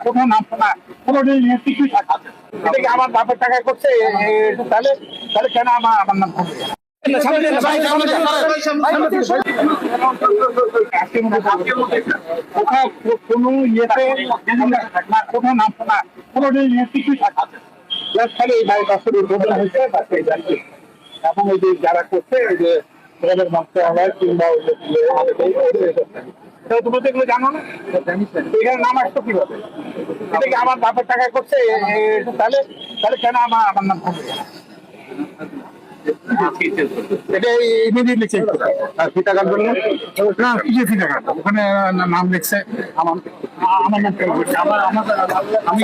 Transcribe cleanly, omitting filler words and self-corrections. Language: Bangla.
কোথাও নাম শোনা কোনো কিছুই থাকে না। এটা কি আমার বাপের টাকায় করছে? তাহলে তাহলে কেন আমার নাম থাকবে? কোনো ইয়েতে কোথাও নাম শোনা কোনো কিছুই থাকে না। খালি এই ভাই কাছে উদ্বোধন হয়েছে এবং এই যে যারা করছে এই যে ওদের মাংস আবার কিংবা তুমি তো এগুলো জানো না, এখানে নাম আসতো কিভাবে? এটা কি আমার বাপের টাকায় করছে? তাহলে তাহলে কেন আমার নাম থাকবে? এটা ইমিডিয়েটলি চেক করতে ফি টাকার জন্য না কিছু ফি টাকা ওখানে নাম লিখছে আমার আমার নাম আমার আমি